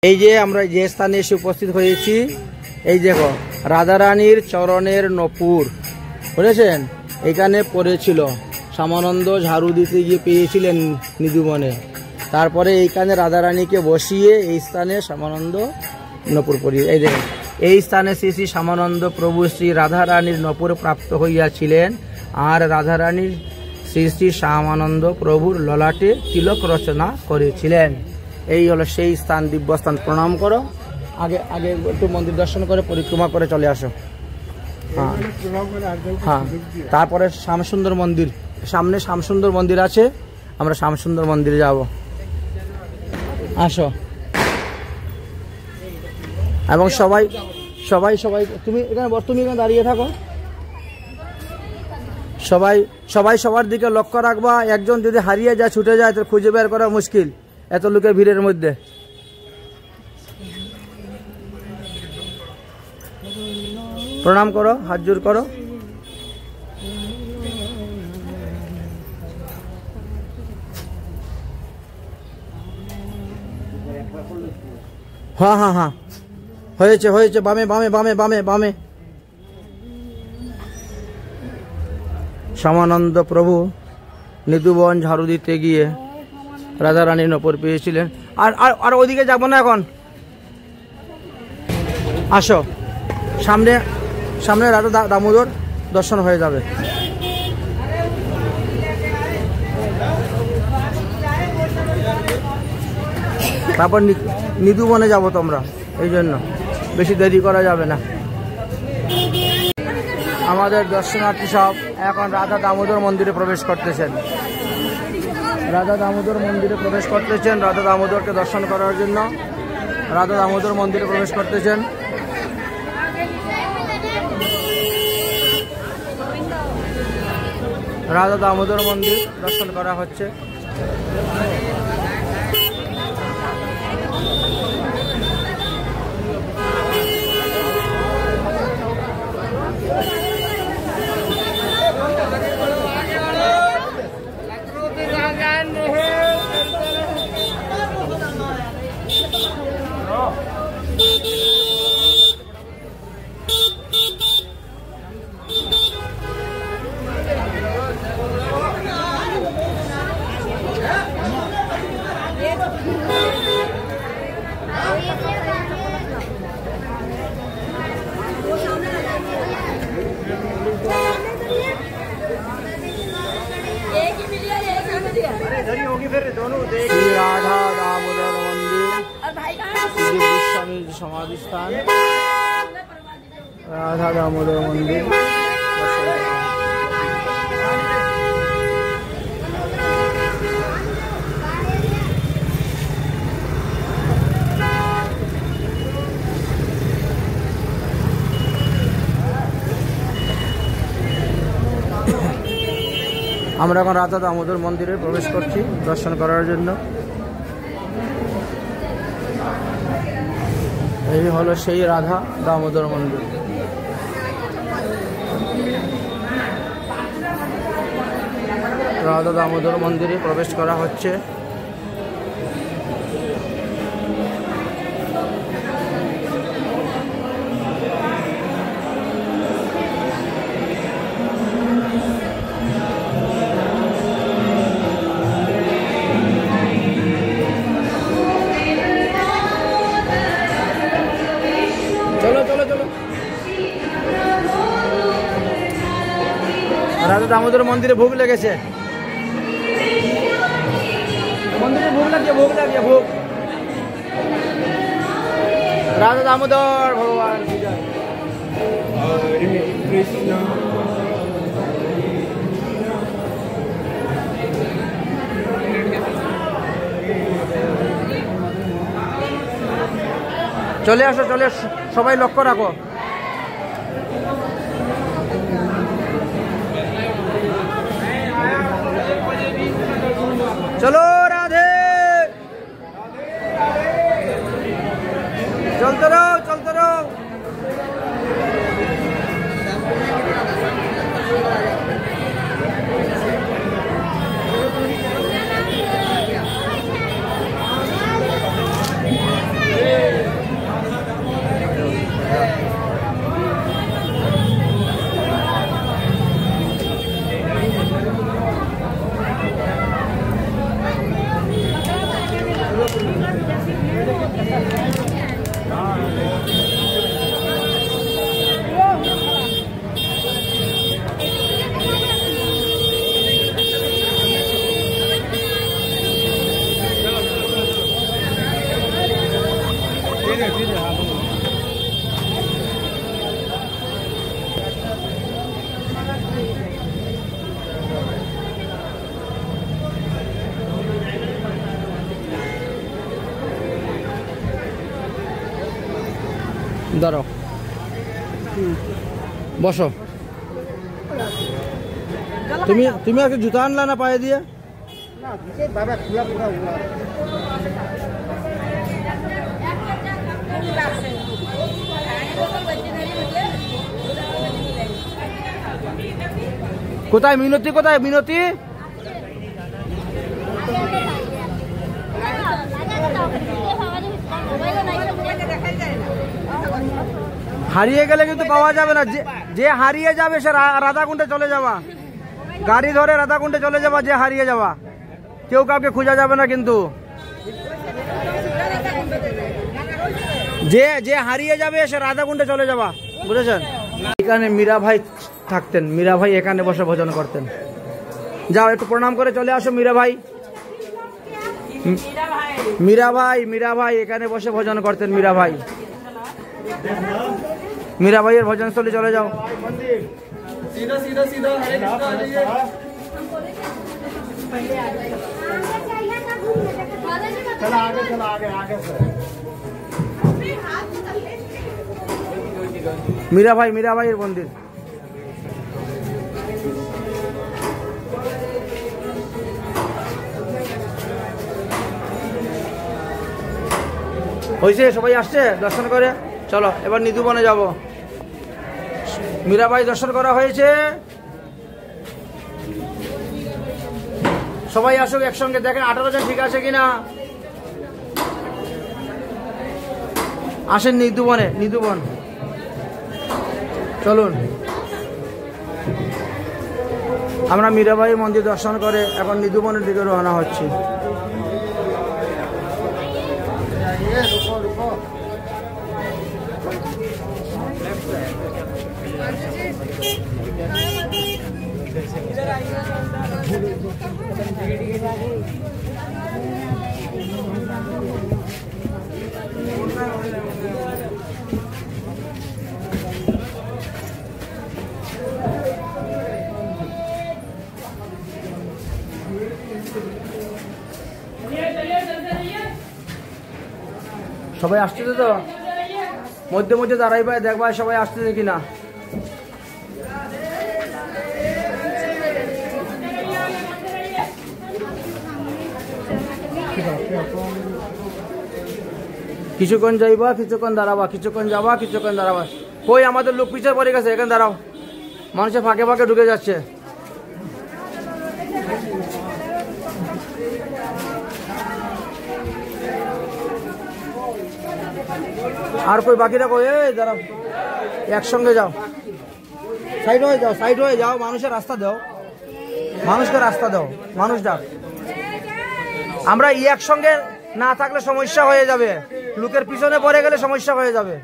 এই যে আমরা যে স্থানে এসে উপস্থিত হয়েছি, এই দেখো রাধারানীর চরণের নপুর, বুঝেছেন? এখানে পড়েছিল শ্যামানন্দ ঝাড়ু দিতে গিয়ে পেয়েছিলেন নিধুবনে। তারপরে এইখানে রাধারানীকে বসিয়ে এই স্থানে শ্যামানন্দ নপুর পড়িয়ে, এই দেখেন এই স্থানে শ্রী শ্রী শ্যামানন্দ প্রভু শ্রী রাধারানীর নপুর প্রাপ্ত হইয়াছিলেন। আর রাধারানীর শ্রী শ্রী শ্যামানন্দ প্রভুর ললাটে তিলক রচনা করেছিলেন। এই হলো সেই স্থান, দিব্যস্থান। প্রণাম করো, আগে আগে একটু মন্দির দর্শন করে পরিক্রমা করে চলে আসো। হ্যাঁ হ্যাঁ, তারপরে শ্যামসুন্দর মন্দির, সামনে শ্যামসুন্দর মন্দির আছে, আমরা শ্যামসুন্দর মন্দিরে যাব। আসো। এবং সবাই সবাই সবাই তুমি এখানে দাঁড়িয়ে থাকো। সবাই সবাই সবার দিকে লক্ষ্য রাখবা। একজন যদি হারিয়ে যায়, ছুটে যায়, তো খুঁজে বের করা মুশকিল এত লোকের ভিড়ের মধ্যে। প্রণাম করো, হাত জোর করো। হ্যাঁ হ্যাঁ হ্যাঁ, হয়েছে হয়েছে, বামে বামে বামে বামে বামে। শ্যামানন্দ প্রভু নিধুবন ঝাড়ু দিতে গিয়ে রাধারানীর নপুর পেয়েছিলেন। আর আর ওইদিকে যাবো না এখন, আসো সামনে, সামনে রাধা দামোদর দর্শন হয়ে যাবে। তারপর নিধুবনে যাবো তোমরা, এই জন্য বেশি দেরি করা যাবে না। আমাদের দর্শনার্থী সব এখন রাধা দামোদর মন্দিরে প্রবেশ করতেছেন। রাধা দামোদর মন্দিরে প্রবেশ করতেছেন, রাধা দামোদরকে দর্শন করার জন্য রাধা দামোদর মন্দিরে প্রবেশ করতেছেন। রাধা দামোদর মন্দির দর্শন করা হচ্ছে। श्री राधा दामोदर मंदिर, गोस्वामी समाधि स्थान, राधा दामोदर मंदिर। আমরা এখন রাধা দামোদর মন্দিরে প্রবেশ করছি দর্শন করার জন্য। এই হলো সেই রাধা দামোদর মন্দির। রাধা দামোদর মন্দিরে প্রবেশ করা হচ্ছে। রাধা দামোদর মন্দিরে ভোগ লেগেছে, মন্দিরে ভোগ লাগিয়ে ভোগ। রাধা দামোদর ভগবান কৃষ্ণ। চলে আসো, চলে আসো, সবাই লক্ষ্য রাখো। চলো রাধে, চলতে রো, চলতে রো। দাঁড়াও, বসো। তুমি আজকে জুতা আনলা না পায়ে দিয়ে? কোথায় মিনতি, কোথায় মিনতি? হারিয়ে গেলে কিন্তু পাওয়া যাবে না। যে হারিয়ে যাবে সে রাধাকুণ্ডে চলে যাওয়া, গাড়ি ধরে রাধাকুণ্ডে চলে যাওয়া, যে হারিয়ে যাওয়া, কেউ কাউকে খোঁজা যাবে না কিন্তু। যে হারিয়ে যাবে সে রাধাকুণ্ডে চলে যাওয়া, বুঝেছেন? এখানে মীরা ভাই থাকতেন, মীরা ভাই এখানে বসে ভোজন করতেন। যাও একটু প্রণাম করে চলে আসো মীরা ভাই। মীরা ভাই এখানে বসে ভোজন করতেন। মীরা ভাইয়ের ভজনস্থলে চলে যাও। মীরা ভাইয়ের মন্দির। হয়েছে, সবাই আসছে দর্শন করে। চলো এবার নিধুবনে যাব। মীরাবাই দর্শন করা হয়েছে, সবাই আসুক একসঙ্গে। দেখেন 18 জন ঠিক আছে কিনা। আসেন নিধুবন চলুন। আমরা মীরাবাই মন্দির দর্শন করে এখন নিধুবনের দিকে রওনা হচ্ছি। সবাই আসতেছে তো, মধ্যে মধ্যে দাঁড়াইবা, দেখবা সবাই আসতেছে কিনা। কিছুক্ষণ যাইবা, কিছুক্ষণ দাঁড়াবা, কিছুক্ষণ যাবা, কিছুক্ষণ দাঁড়াবা। কই আমাদের লোক পিছিয়ে পড়ে গেছে, এখানে দাঁড়াও। মানুষের ফাঁকে ফাঁকে ঢুকে যাচ্ছে। আর কই বাকিরা কই? দাঁড়াও, একসঙ্গে যাও, সাইড হয়ে যাও, মানুষের রাস্তা দাও, মানুষকে রাস্তা দাও, মানুষ ডাক। আমরা একসঙ্গে না থাকলে সমস্যা হয়ে যাবে, লোকের পিছনে পড়ে গেলে সমস্যা হয়ে যাবে।